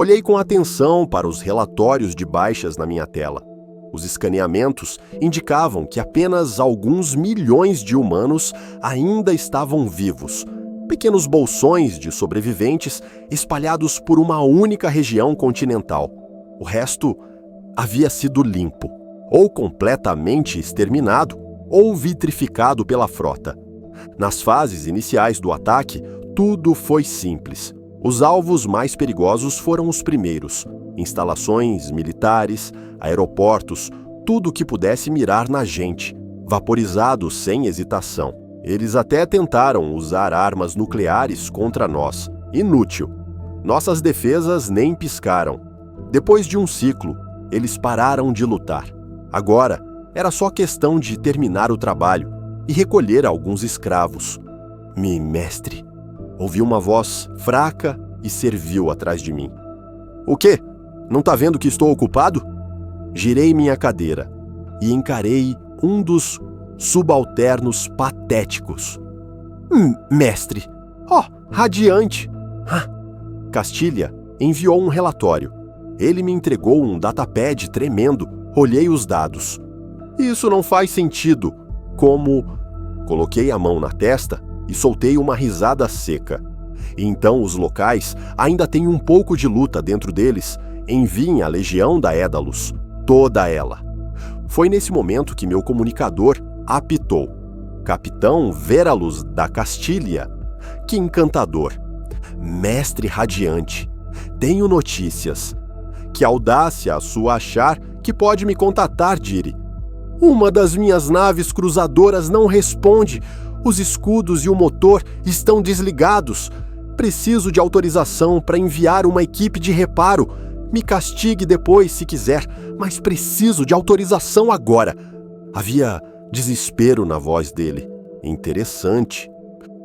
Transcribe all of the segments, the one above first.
Olhei com atenção para os relatórios de baixas na minha tela. Os escaneamentos indicavam que apenas alguns milhões de humanos ainda estavam vivos, pequenos bolsões de sobreviventes espalhados por uma única região continental. O resto havia sido limpo, ou completamente exterminado, ou vitrificado pela frota. Nas fases iniciais do ataque, tudo foi simples. Os alvos mais perigosos foram os primeiros: instalações militares, aeroportos, tudo que pudesse mirar na gente, vaporizado sem hesitação. Eles até tentaram usar armas nucleares contra nós. Inútil. Nossas defesas nem piscaram. Depois de um ciclo, eles pararam de lutar. Agora, era só questão de terminar o trabalho e recolher alguns escravos. Mestre, ouvi uma voz fraca e servil atrás de mim. O quê? Não tá vendo que estou ocupado? Girei minha cadeira e encarei um dos subalternos patéticos. Mestre! Oh, radiante! Castilha enviou um relatório. Ele me entregou um datapad tremendo. Olhei os dados. Isso não faz sentido. Como... Coloquei a mão na testa e soltei uma risada seca. Então os locais ainda têm um pouco de luta dentro deles. Enviem a legião da Édalos. Toda ela. Foi nesse momento que meu comunicador apitou. Capitão Veralus da Castilha. Que encantador. Mestre radiante. Tenho notícias. Que audácia a sua achar que pode me contatar, Diri. Uma das minhas naves cruzadoras não responde. Os escudos e o motor estão desligados. Preciso de autorização para enviar uma equipe de reparo. Me castigue depois, se quiser, mas preciso de autorização agora. Havia desespero na voz dele. Interessante.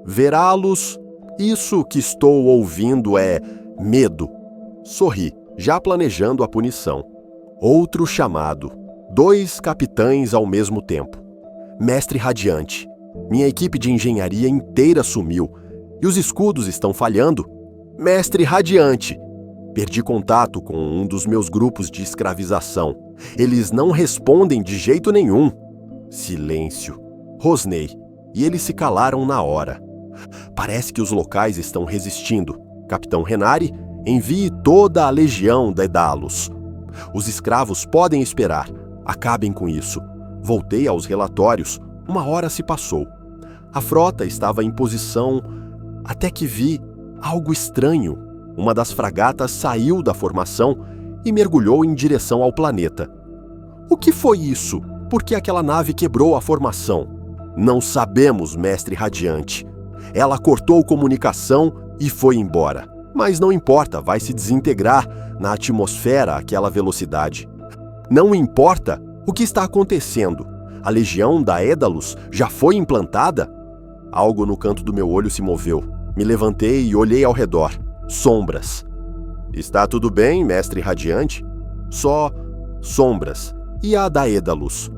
Verá-los, isso que estou ouvindo é medo. Sorri, já planejando a punição. Outro chamado. 2 capitães ao mesmo tempo. Mestre radiante. Minha equipe de engenharia inteira sumiu. E os escudos estão falhando. Mestre radiante. Perdi contato com um dos meus grupos de escravização. Eles não respondem de jeito nenhum. Silêncio. Rosnei. E eles se calaram na hora. Parece que os locais estão resistindo. Capitão Renari, envie toda a legião da Édalos. Os escravos podem esperar. Acabem com isso. Voltei aos relatórios. 1 hora se passou. A frota estava em posição até que vi algo estranho. Uma das fragatas saiu da formação e mergulhou em direção ao planeta. O que foi isso? Por que aquela nave quebrou a formação? Não sabemos, mestre radiante. Ela cortou comunicação e foi embora. Mas não importa, vai se desintegrar na atmosfera àquela velocidade. Não importa o que está acontecendo. A legião da Édalos já foi implantada? Algo no canto do meu olho se moveu. Me levantei e olhei ao redor. Sombras. Está tudo bem, mestre radiante? Só sombras. E a da Édalos?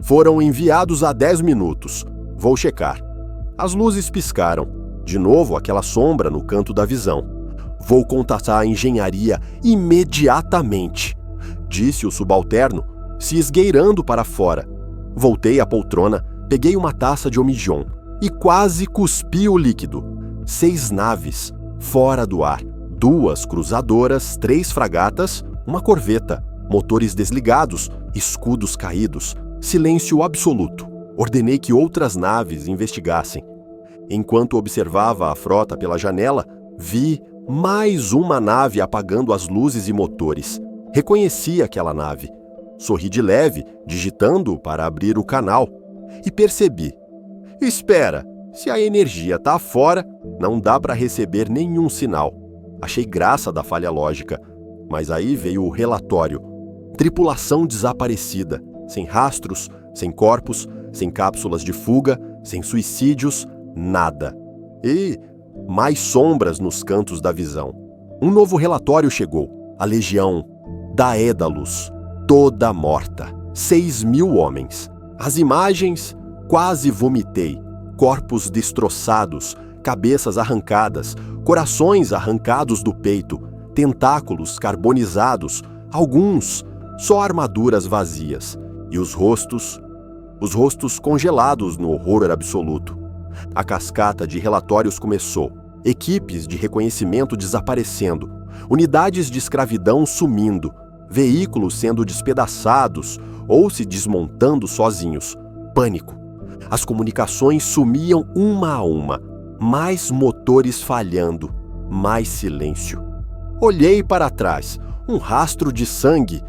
Foram enviados há 10 minutos. Vou checar. As luzes piscaram. De novo aquela sombra no canto da visão. Vou contatar a engenharia imediatamente, disse o subalterno, se esgueirando para fora. Voltei à poltrona, peguei uma taça de omijon e quase cuspi o líquido. 6 naves, fora do ar. 2 cruzadoras, 3 fragatas, uma corveta, motores desligados, escudos caídos, silêncio absoluto. Ordenei que outras naves investigassem. Enquanto observava a frota pela janela, vi mais uma nave apagando as luzes e motores. Reconheci aquela nave. Sorri de leve, digitando para abrir o canal. E percebi. Espera, se a energia está fora, não dá para receber nenhum sinal. Achei graça da falha lógica. Mas aí veio o relatório. Tripulação desaparecida. Sem rastros, sem corpos, sem cápsulas de fuga, sem suicídios, nada. E mais sombras nos cantos da visão. Um novo relatório chegou. A legião da Édalos, toda morta. 6.000 homens. As imagens, quase vomitei. Corpos destroçados, cabeças arrancadas, corações arrancados do peito, tentáculos carbonizados, alguns só armaduras vazias, e os rostos congelados no horror absoluto. A cascata de relatórios começou, equipes de reconhecimento desaparecendo, unidades de escravidão sumindo, veículos sendo despedaçados ou se desmontando sozinhos. Pânico. As comunicações sumiam uma a uma, mais motores falhando, mais silêncio. Olhei para trás, um rastro de sangue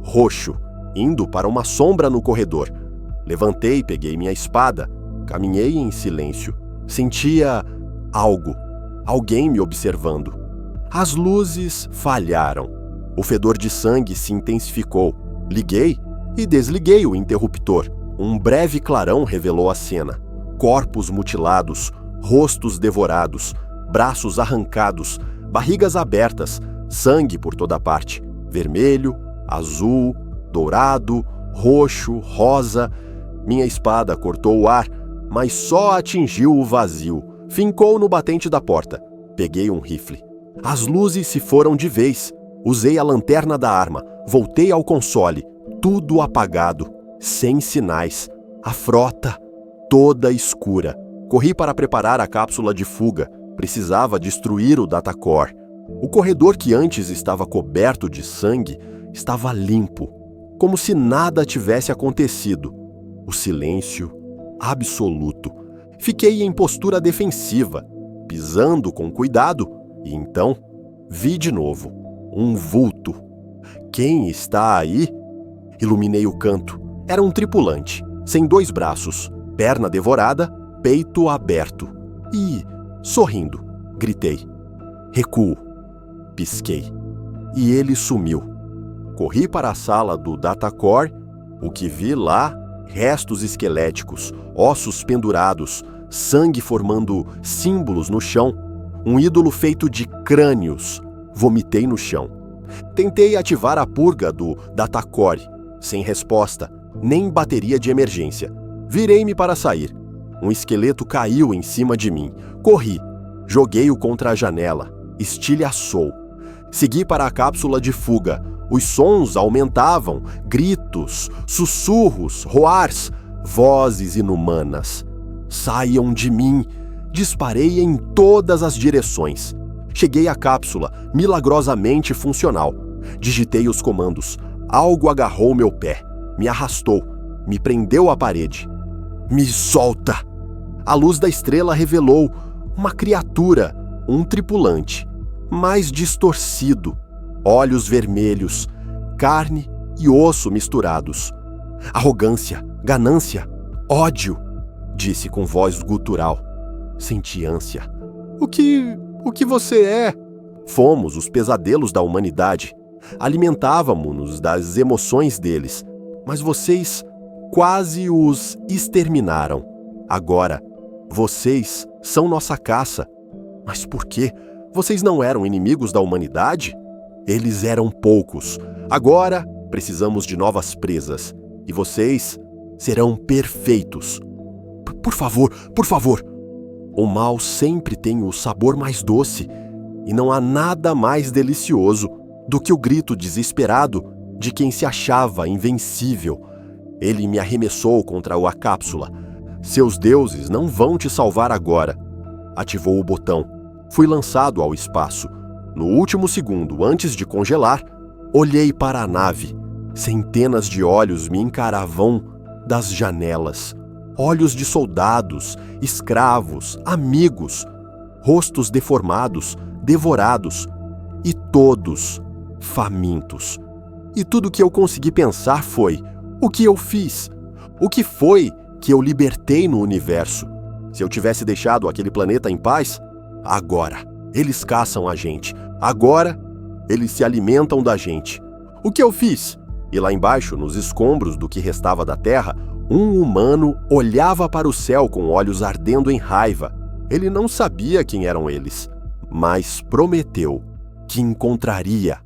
roxo, indo para uma sombra no corredor. Levantei, peguei minha espada, caminhei em silêncio. Sentia algo, alguém me observando. As luzes falharam. O fedor de sangue se intensificou. Liguei e desliguei o interruptor. Um breve clarão revelou a cena. Corpos mutilados, rostos devorados, braços arrancados, barrigas abertas, sangue por toda parte. Vermelho, azul, dourado, roxo, rosa. Minha espada cortou o ar, mas só atingiu o vazio. Fincou no batente da porta. Peguei um rifle. As luzes se foram de vez. Usei a lanterna da arma. Voltei ao console. Tudo apagado, sem sinais. A frota toda escura. Corri para preparar a cápsula de fuga. Precisava destruir o datacore. O corredor que antes estava coberto de sangue estava limpo, como se nada tivesse acontecido. O silêncio absoluto. Fiquei em postura defensiva, pisando com cuidado, e então vi de novo um vulto. Quem está aí? Iluminei o canto. Era um tripulante, sem 2 braços, perna devorada, peito aberto. E, sorrindo, gritei. Recuo. Pisquei. E ele sumiu. Corri para a sala do datacore. O que vi lá, restos esqueléticos, ossos pendurados, sangue formando símbolos no chão, um ídolo feito de crânios. Vomitei no chão. Tentei ativar a purga do datacore, sem resposta, nem bateria de emergência. Virei-me para sair. Um esqueleto caiu em cima de mim. Corri. Joguei-o contra a janela. Estilhaçou. Segui para a cápsula de fuga. Os sons aumentavam, gritos, sussurros, roars, vozes inumanas. Saiam de mim. Disparei em todas as direções. Cheguei à cápsula, milagrosamente funcional. Digitei os comandos. Algo agarrou meu pé. Me arrastou. Me prendeu à parede. Me solta! A luz da estrela revelou uma criatura, um tripulante, mais distorcido. Olhos vermelhos, carne e osso misturados. Arrogância, ganância, ódio, disse com voz gutural. Senti ânsia. O que você é? Fomos os pesadelos da humanidade. Alimentávamos-nos das emoções deles, mas vocês quase os exterminaram. Agora, vocês são nossa caça. Mas por quê? Vocês não eram inimigos da humanidade? Eles eram poucos. Agora, precisamos de novas presas. E vocês serão perfeitos. Por favor, por favor. O mal sempre tem o sabor mais doce. E não há nada mais delicioso do que o grito desesperado de quem se achava invencível. Ele me arremessou contra a cápsula. Seus deuses não vão te salvar agora. Ativou o botão. Fui lançado ao espaço. No último segundo, antes de congelar, olhei para a nave. Centenas de olhos me encaravam das janelas. Olhos de soldados, escravos, amigos. Rostos deformados, devorados. E todos famintos. E tudo que eu consegui pensar foi: o que eu fiz? O que foi que eu libertei no universo? Se eu tivesse deixado aquele planeta em paz, agora eles caçam a gente. Agora eles se alimentam da gente. O que eu fiz? E lá embaixo, nos escombros do que restava da Terra, um humano olhava para o céu com olhos ardendo em raiva. Ele não sabia quem eram eles, mas prometeu que encontraria